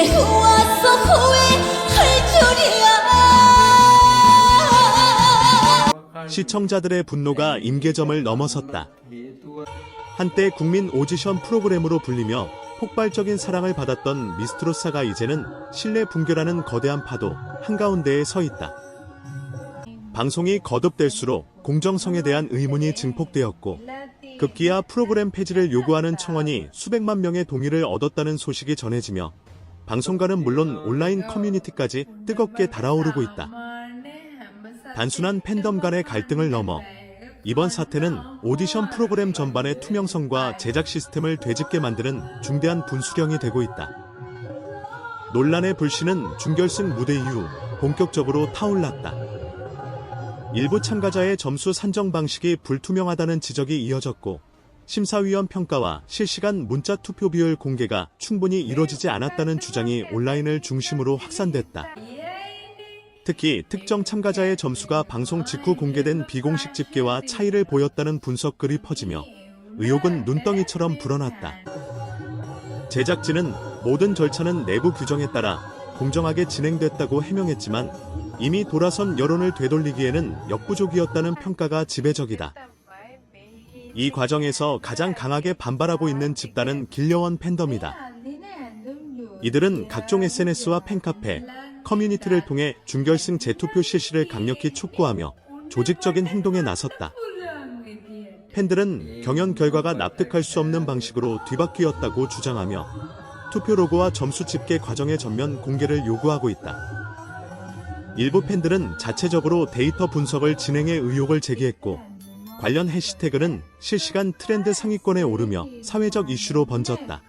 이제 와서 후회할 줄이야. 시청자들의 분노가 임계점을 넘어섰다. 한때 국민 오디션 프로그램으로 불리며 폭발적인 사랑을 받았던 미스트로사가 이제는 신뢰 붕괴라는 거대한 파도 한가운데에 서 있다. 방송이 거듭될수록 공정성에 대한 의문이 증폭되었고 급기야 프로그램 폐지를 요구하는 청원이 수백만 명의 동의를 얻었다는 소식이 전해지며 방송가는 물론 온라인 커뮤니티까지 뜨겁게 달아오르고 있다. 단순한 팬덤 간의 갈등을 넘어 이번 사태는 오디션 프로그램 전반의 투명성과 제작 시스템을 되짚게 만드는 중대한 분수령이 되고 있다. 논란의 불씨는 준결승 무대 이후 본격적으로 타올랐다. 일부 참가자의 점수 산정 방식이 불투명하다는 지적이 이어졌고 심사위원 평가와 실시간 문자 투표 비율 공개가 충분히 이뤄지지 않았다는 주장이 온라인을 중심으로 확산됐다. 특히 특정 참가자의 점수가 방송 직후 공개된 비공식 집계와 차이를 보였다는 분석글이 퍼지며 의혹은 눈덩이처럼 불어났다. 제작진은 모든 절차는 내부 규정에 따라 공정하게 진행됐다고 해명했지만 이미 돌아선 여론을 되돌리기에는 역부족이었다는 평가가 지배적이다. 이 과정에서 가장 강하게 반발하고 있는 집단은 길려원 팬덤이다. 이들은 각종 SNS와 팬카페, 커뮤니티를 통해 준결승 재투표 실시를 강력히 촉구하며 조직적인 행동에 나섰다. 팬들은 경연 결과가 납득할 수 없는 방식으로 뒤바뀌었다고 주장하며 투표 로고와 점수 집계 과정의 전면 공개를 요구하고 있다. 일부 팬들은 자체적으로 데이터 분석을 진행해 의혹을 제기했고 관련 해시태그는 실시간 트렌드 상위권에 오르며 사회적 이슈로 번졌다.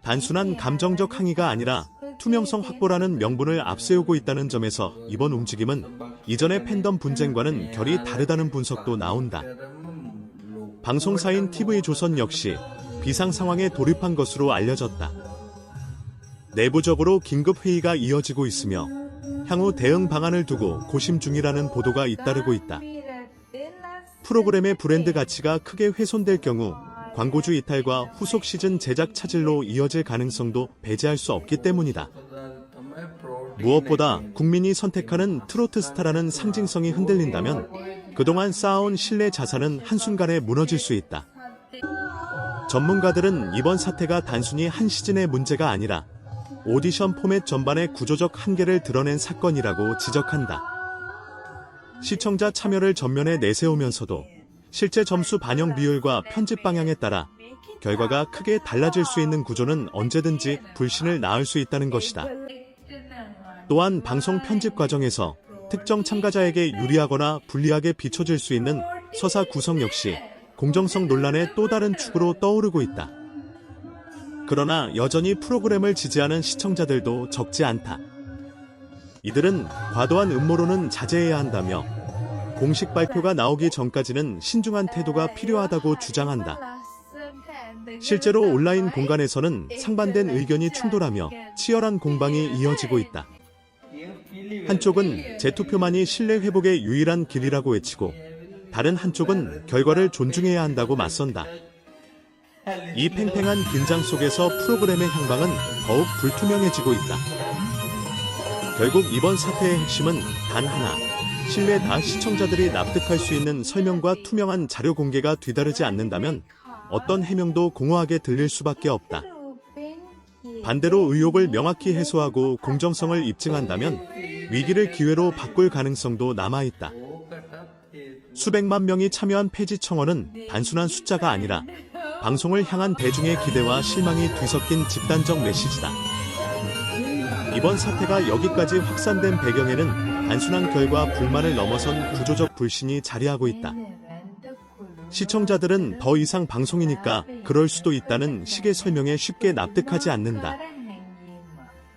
단순한 감정적 항의가 아니라 투명성 확보라는 명분을 앞세우고 있다는 점에서 이번 움직임은 이전의 팬덤 분쟁과는 결이 다르다는 분석도 나온다. 방송사인 TV조선 역시 비상 상황에 돌입한 것으로 알려졌다. 내부적으로 긴급 회의가 이어지고 있으며 향후 대응 방안을 두고 고심 중이라는 보도가 잇따르고 있다. 프로그램의 브랜드 가치가 크게 훼손될 경우 광고주 이탈과 후속 시즌 제작 차질로 이어질 가능성도 배제할 수 없기 때문이다. 무엇보다 국민이 선택하는 트로트 스타라는 상징성이 흔들린다면 그동안 쌓아온 신뢰 자산은 한순간에 무너질 수 있다. 전문가들은 이번 사태가 단순히 한 시즌의 문제가 아니라 오디션 포맷 전반의 구조적 한계를 드러낸 사건이라고 지적한다. 시청자 참여를 전면에 내세우면서도 실제 점수 반영 비율과 편집 방향에 따라 결과가 크게 달라질 수 있는 구조는 언제든지 불신을 낳을 수 있다는 것이다. 또한 방송 편집 과정에서 특정 참가자에게 유리하거나 불리하게 비춰질 수 있는 서사 구성 역시 공정성 논란의 또 다른 축으로 떠오르고 있다. 그러나 여전히 프로그램을 지지하는 시청자들도 적지 않다. 이들은 과도한 음모론은 자제해야 한다며 공식 발표가 나오기 전까지는 신중한 태도가 필요하다고 주장한다. 실제로 온라인 공간에서는 상반된 의견이 충돌하며 치열한 공방이 이어지고 있다. 한쪽은 재투표만이 신뢰 회복의 유일한 길이라고 외치고 다른 한쪽은 결과를 존중해야 한다고 맞선다. 이 팽팽한 긴장 속에서 프로그램의 향방은 더욱 불투명해지고 있다. 결국 이번 사태의 핵심은 단 하나, 신뢰 다 시청자들이 납득할 수 있는 설명과 투명한 자료 공개가 뒤다르지 않는다면 어떤 해명도 공허하게 들릴 수밖에 없다. 반대로 의혹을 명확히 해소하고 공정성을 입증한다면 위기를 기회로 바꿀 가능성도 남아있다. 수백만 명이 참여한 폐지 청원은 단순한 숫자가 아니라 방송을 향한 대중의 기대와 실망이 뒤섞인 집단적 메시지다. 이번 사태가 여기까지 확산된 배경에는 단순한 결과 불만을 넘어선 구조적 불신이 자리하고 있다. 시청자들은 더 이상 방송이니까 그럴 수도 있다는 식의 설명에 쉽게 납득하지 않는다.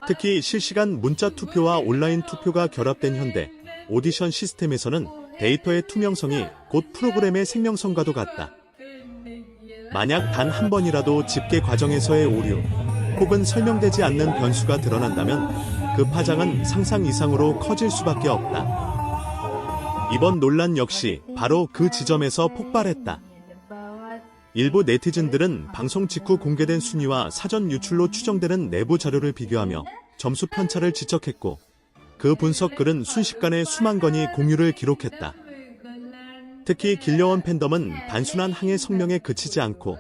특히 실시간 문자 투표와 온라인 투표가 결합된 현대 오디션 시스템에서는 데이터의 투명성이 곧 프로그램의 생명성과도 같다. 만약 단 한 번이라도 집계 과정에서의 오류 혹은 설명되지 않는 변수가 드러난다면 그 파장은 상상 이상으로 커질 수밖에 없다. 이번 논란 역시 바로 그 지점에서 폭발했다. 일부 네티즌들은 방송 직후 공개된 순위와 사전 유출로 추정되는 내부 자료를 비교하며 점수 편차를 지적했고, 그 분석 글은 순식간에 수만 건이 공유를 기록했다. 특히 길려온 팬덤은 단순한 항해 성명에 그치지 않고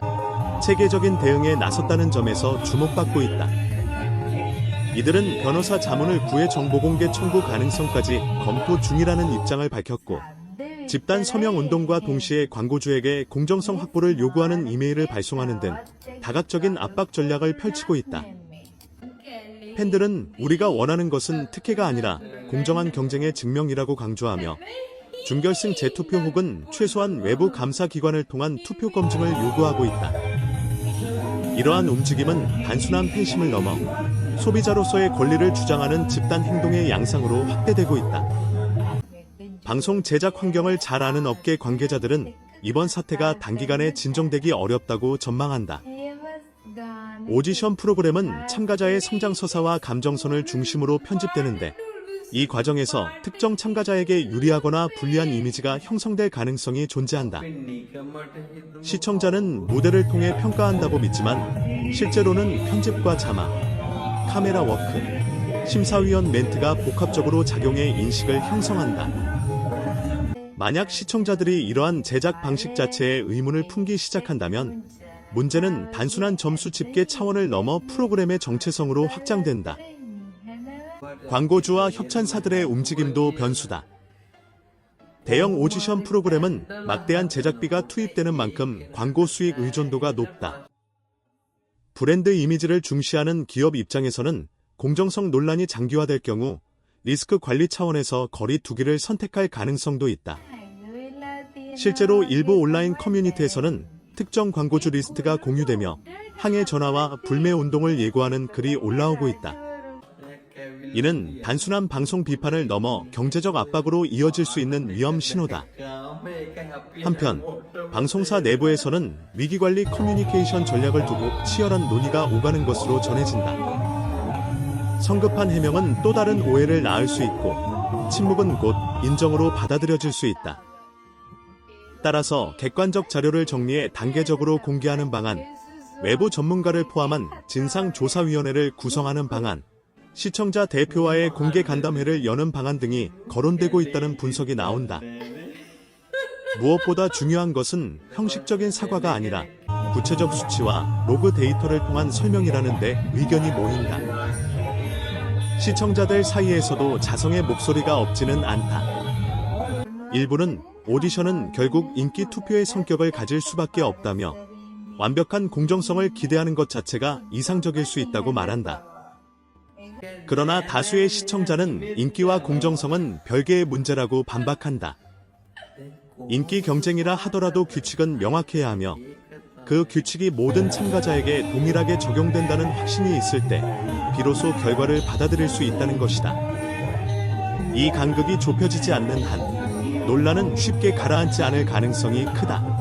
체계적인 대응에 나섰다는 점에서 주목받고 있다. 이들은 변호사 자문을 구해 정보 공개 청구 가능성까지 검토 중이라는 입장을 밝혔고, 집단 서명 운동과 동시에 광고주에게 공정성 확보를 요구하는 이메일을 발송하는 등 다각적인 압박 전략을 펼치고 있다. 팬들은 우리가 원하는 것은 특혜가 아니라 공정한 경쟁의 증명이라고 강조하며, 준결승 재투표 혹은 최소한 외부 감사기관을 통한 투표 검증을 요구하고 있다. 이러한 움직임은 단순한 팬심을 넘어 소비자로서의 권리를 주장하는 집단 행동의 양상으로 확대되고 있다. 방송 제작 환경을 잘 아는 업계 관계자들은 이번 사태가 단기간에 진정되기 어렵다고 전망한다. 오디션 프로그램은 참가자의 성장서사와 감정선을 중심으로 편집되는데, 이 과정에서 특정 참가자에게 유리하거나 불리한 이미지가 형성될 가능성이 존재한다. 시청자는 무대를 통해 평가한다고 믿지만 실제로는 편집과 자막, 카메라 워크, 심사위원 멘트가 복합적으로 작용해 인식을 형성한다. 만약 시청자들이 이러한 제작 방식 자체에 의문을 품기 시작한다면 문제는 단순한 점수 집계 차원을 넘어 프로그램의 정체성으로 확장된다. 광고주와 협찬사들의 움직임도 변수다. 대형 오디션 프로그램은 막대한 제작비가 투입되는 만큼 광고 수익 의존도가 높다. 브랜드 이미지를 중시하는 기업 입장에서는 공정성 논란이 장기화될 경우 리스크 관리 차원에서 거리 두기를 선택할 가능성도 있다. 실제로 일부 온라인 커뮤니티에서는 특정 광고주 리스트가 공유되며 항해 전화와 불매 운동을 예고하는 글이 올라오고 있다. 이는 단순한 방송 비판을 넘어 경제적 압박으로 이어질 수 있는 위험 신호다. 한편 방송사 내부에서는 위기관리 커뮤니케이션 전략을 두고 치열한 논의가 오가는 것으로 전해진다. 성급한 해명은 또 다른 오해를 낳을 수 있고, 침묵은 곧 인정으로 받아들여질 수 있다. 따라서 객관적 자료를 정리해 단계적으로 공개하는 방안, 외부 전문가를 포함한 진상조사위원회를 구성하는 방안, 시청자 대표와의 공개 간담회를 여는 방안 등이 거론되고 있다는 분석이 나온다. 무엇보다 중요한 것은 형식적인 사과가 아니라 구체적 수치와 로그 데이터를 통한 설명이라는 데 의견이 모인다. 시청자들 사이에서도 자성의 목소리가 없지는 않다. 일부는 오디션은 결국 인기 투표의 성격을 가질 수밖에 없다며, 완벽한 공정성을 기대하는 것 자체가 이상적일 수 있다고 말한다. 그러나 다수의 시청자는 인기와 공정성은 별개의 문제라고 반박한다. 인기 경쟁이라 하더라도 규칙은 명확해야 하며, 그 규칙이 모든 참가자에게 동일하게 적용된다는 확신이 있을 때 비로소 결과를 받아들일 수 있다는 것이다. 이 간극이 좁혀지지 않는 한 논란은 쉽게 가라앉지 않을 가능성이 크다.